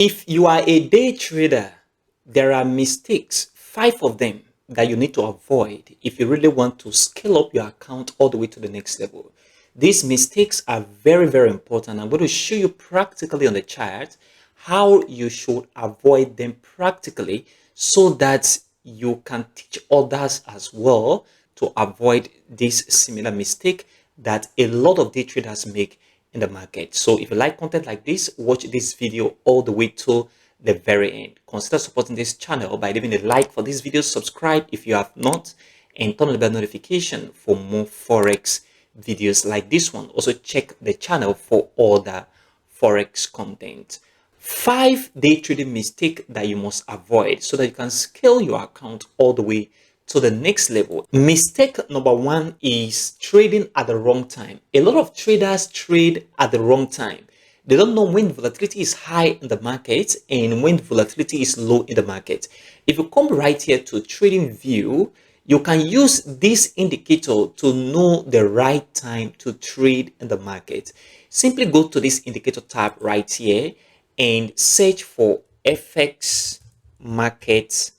If you are a day trader, there are mistakes, 5 of them, that you need to avoid if you really want to scale up your account all the way to the next level. These mistakes are very, very important. I'm going to show you practically on the chart how you should avoid them practically so that you can teach others as well to avoid this similar mistake that a lot of day traders make in the market. So if you like content like this, watch this video all the way to the very end. Consider supporting this channel by leaving a like for this video, subscribe if you have not, and turn on the bell notification for more forex videos like this one. Also check the channel for other forex content. 5 day trading mistake that you must avoid so that you can scale your account all the way to the next level. Mistake number 1 is trading at the wrong time. A lot of traders trade at the wrong time. They don't know when volatility is high in the market and when volatility is low in the market. If you come right here to trading view, you can use this indicator to know the right time to trade in the market. Simply go to this indicator tab right here and search for FX market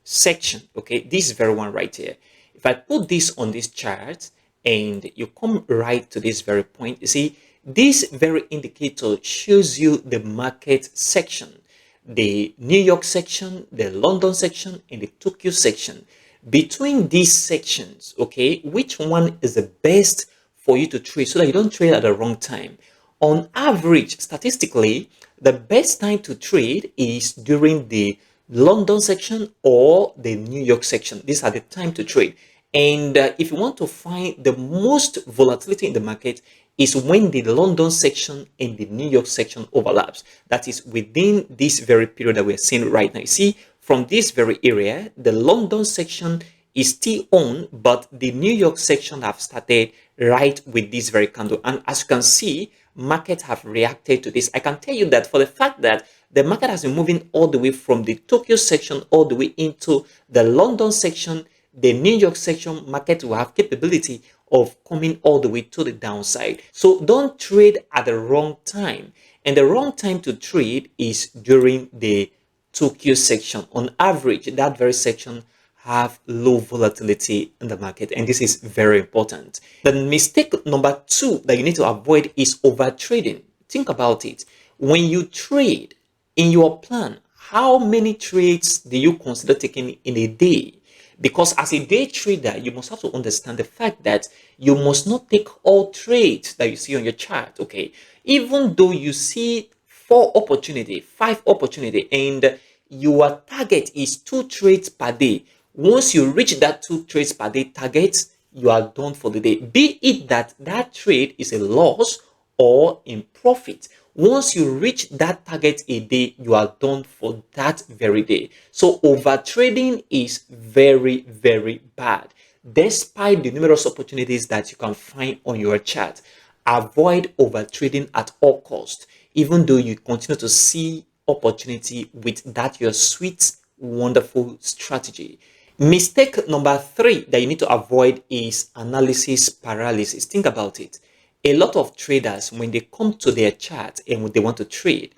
section. Okay, this very one right here. If I put this on this chart and you come right to this very point, you see this very indicator shows you the market section, the New York section, the London section, and the Tokyo section. Between these sections, okay, which one is the best for you to trade so that you don't trade at the wrong time? On average, statistically, the best time to trade is during the London section or the New York section. These are the time to trade. And if you want to find the most volatility in the market is when the London section and the New York section overlaps. That is within this very period that we're seeing right now. You see, from this very area, the London section is still on, but the New York section have started right with this very candle. And as you can see, markets have reacted to this. I can tell you that for the fact that the market has been moving all the way from the Tokyo section all the way into the London section, the New York section, market will have capability of coming all the way to the downside. So don't trade at the wrong time. And the wrong time to trade is during the Tokyo section. On average, that very section have low volatility in the market, and this is very important. The mistake number 2 that you need to avoid is over trading. Think about it. When you trade in your plan, how many trades do you consider taking in a day? Because as a day trader, you must have to understand the fact that you must not take all trades that you see on your chart. Okay, even though you see 4 opportunity, 5 opportunity, and your target is 2 trades per day. Once you reach that 2 trades per day target, you are done for the day. Be it that that trade is a loss or in profit. Once you reach that target a day, you are done for that very day. So over trading is very, very bad. Despite the numerous opportunities that you can find on your chart, avoid over trading at all costs, even though you continue to see opportunity with that your sweet, wonderful strategy. Mistake number 3 that you need to avoid is analysis paralysis. Think about it. A lot of traders, when they come to their chart and when they want to trade,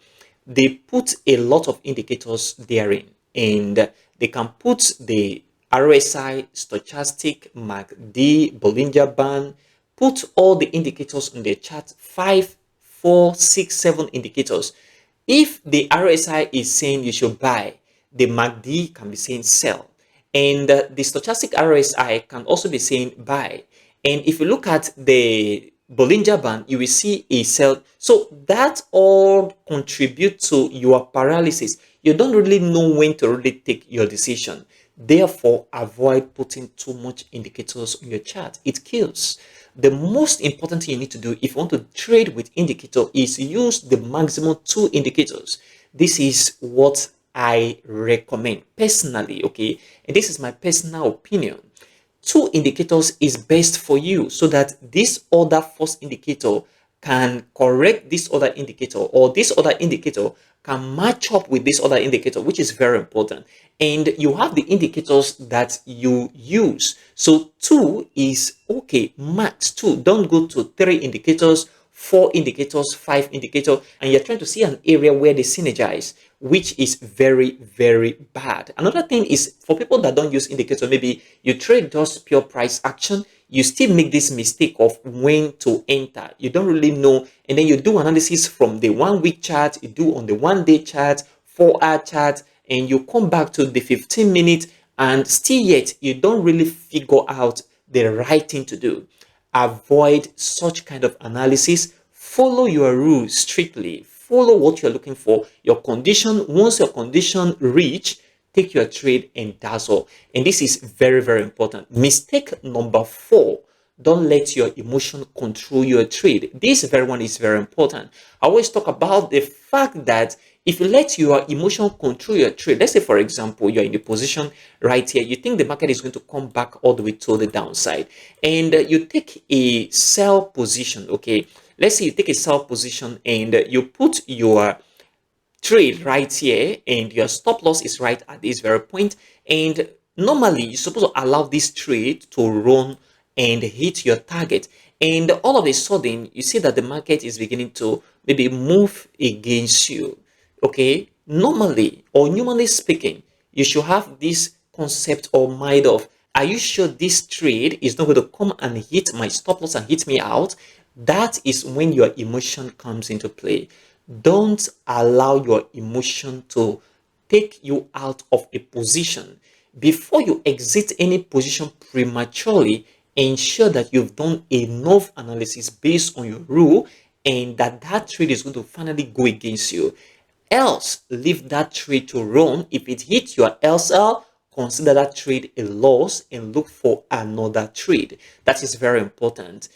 they put a lot of indicators therein, and they can put the RSI, stochastic, MACD, Bollinger band, put all the indicators on their chart, 5, 4, 6, 7 indicators. If the RSI is saying you should buy, the MACD can be saying sell. And the stochastic RSI can also be saying buy. And if you look at the Bollinger band, you will see a sell. So that all contribute to your paralysis. You don't really know when to really take your decision. Therefore, avoid putting too much indicators on your chart. It kills. The most important thing you need to do if you want to trade with indicator is use the maximum 2 indicators. This is what I recommend personally, okay? And this is my personal opinion. 2 indicators is best for you so that this other first indicator can correct this other indicator, or this other indicator can match up with this other indicator, which is very important. And you have the indicators that you use. So 2 is okay, max 2. Don't go to 3 indicators, 4 indicators, 5 indicators, and you're trying to see an area where they synergize, which is very, very bad. Another thing is for people that don't use indicator, maybe you trade just pure price action, you still make this mistake of when to enter. You don't really know, and then you do analysis from the 1 week chart, you do on the 1 day chart, 4-hour chart, and you come back to the 15 minutes, and still yet you don't really figure out the right thing to do. Avoid such kind of analysis. Follow your rules strictly. Follow what you're looking for, your condition. Once your condition reach, take your trade and that's all. And this is very, very important. Mistake number 4, don't let your emotion control your trade. This very one is very important. I always talk about the fact that if you let your emotion control your trade, let's say for example, you're in the position right here, you think the market is going to come back all the way to the downside, and you take a sell position. Okay, let's say you take a sell position and you put your trade right here and your stop loss is right at this very point, and normally you're supposed to allow this trade to run and hit your target, and all of a sudden you see that the market is beginning to maybe move against you. Okay, normally or humanly speaking, you should have this concept or mind of, are you sure this trade is not going to come and hit my stop loss and hit me out? That is when your emotion comes into play. Don't allow your emotion to take you out of a position. Before you exit any position prematurely, ensure that you've done enough analysis based on your rule and that trade is going to finally go against you. Else, leave that trade to run. If it hits your LSL, consider that trade a loss and look for another trade. That is very important.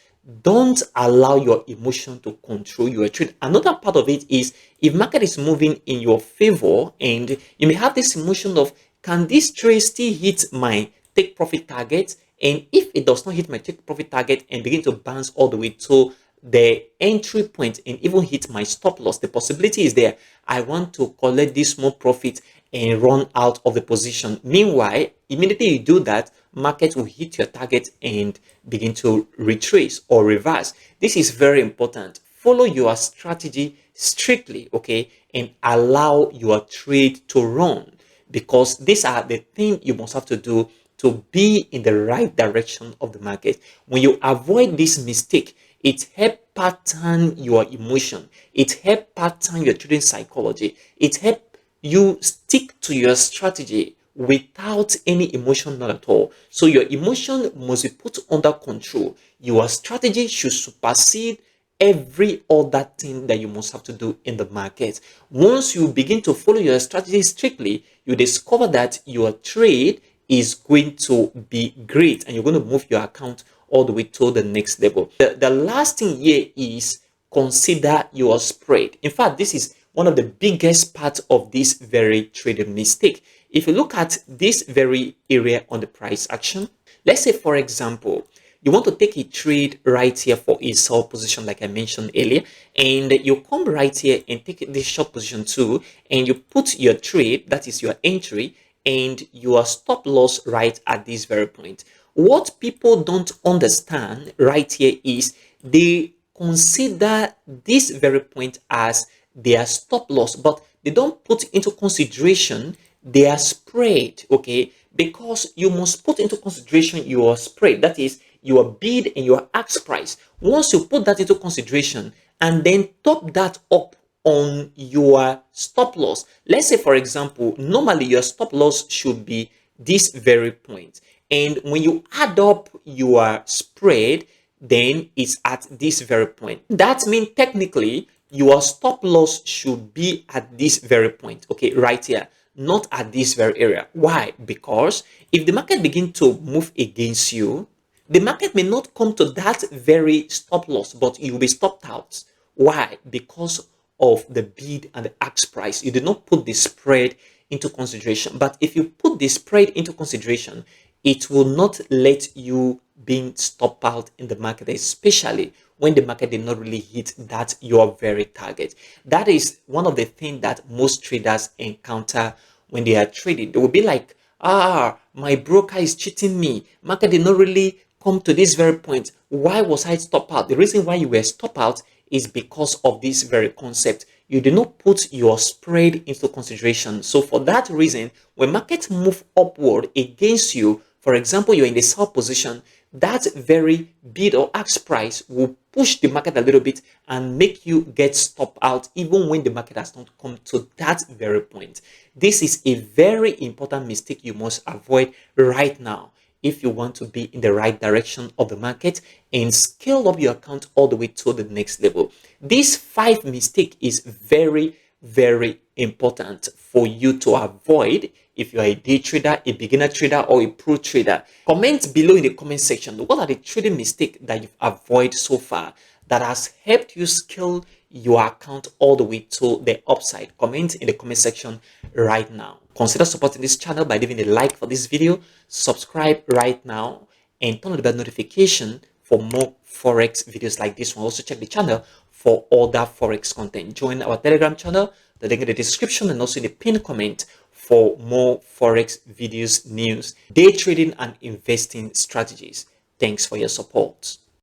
Don't allow your emotion to control your trade. Another part of it is, if market is moving in your favor and you may have this emotion of, can this trade still hit my take profit target? And if it does not hit my take profit target and begin to bounce all the way to the entry point and even hit my stop loss, the possibility is there. I want to collect this small profit and run out of the position. Meanwhile, immediately you do that, market will hit your target and begin to retrace or reverse. This is very important. Follow your strategy strictly, okay, and allow your trade to run, because these are the things you must have to do to be in the right direction of the market. When you avoid this mistake, it helps pattern your emotion. It helps pattern your trading psychology. It helps you stick to your strategy without any emotion, not at all. So your emotion must be put under control. Your strategy should supersede every other thing that you must have to do in the market. Once you begin to follow your strategy strictly, you discover that your trade is going to be great and you're going to move your account all the way to the next level. The last thing here is consider your spread. In fact, this is one of the biggest parts of this very trading mistake. If you look at this very area on the price action, let's say for example, you want to take a trade right here for a sell position like I mentioned earlier, and you come right here and take this short position too, and you put your trade, that is your entry, and your stop loss right at this very point. What people don't understand right here is they consider this very point as their stop loss, but they don't put into consideration their spread, okay? Because you must put into consideration your spread, that is your bid and your ask price. Once you put that into consideration and then top that up on your stop loss, let's say for example, normally your stop loss should be this very point, and when you add up your spread, then it's at this very point. That means technically your stop loss should be at this very point, okay, right here, not at this very area. Why? Because if the market begin to move against you, the market may not come to that very stop loss, but you will be stopped out. Why? Because of the bid and the ask price. You did not put the spread into consideration. But if you put the spread into consideration, it will not let you being stopped out in the market, especially when the market did not really hit that your very target. That is one of the things that most traders encounter when they are trading. They will be like, my broker is cheating me. Market did not really come to this very point. Why was I stopped out? The reason why you were stopped out is because of this very concept. You do not put your spread into consideration. So for that reason, when markets move upward against you, for example, you're in the sell position, that very bid or ask price will push the market a little bit and make you get stopped out even when the market has not come to that very point. This is a very important mistake you must avoid right now if you want to be in the right direction of the market and scale up your account all the way to the next level. This 5 mistake is very, very important for you to avoid if you are a day trader, a beginner trader, or a pro trader. Comment below in the comment section, what are the trading mistakes that you've avoided so far that has helped you scale your account all the way to the upside? Comment in the comment section right now. Consider supporting this channel by leaving a like for this video, subscribe right now, and turn on the bell notification for more forex videos like this one. Also check the channel for other forex content. Join our Telegram channel, the link in the description, and also in the pinned comment for more forex videos, news, day trading, and investing strategies. Thanks for your support.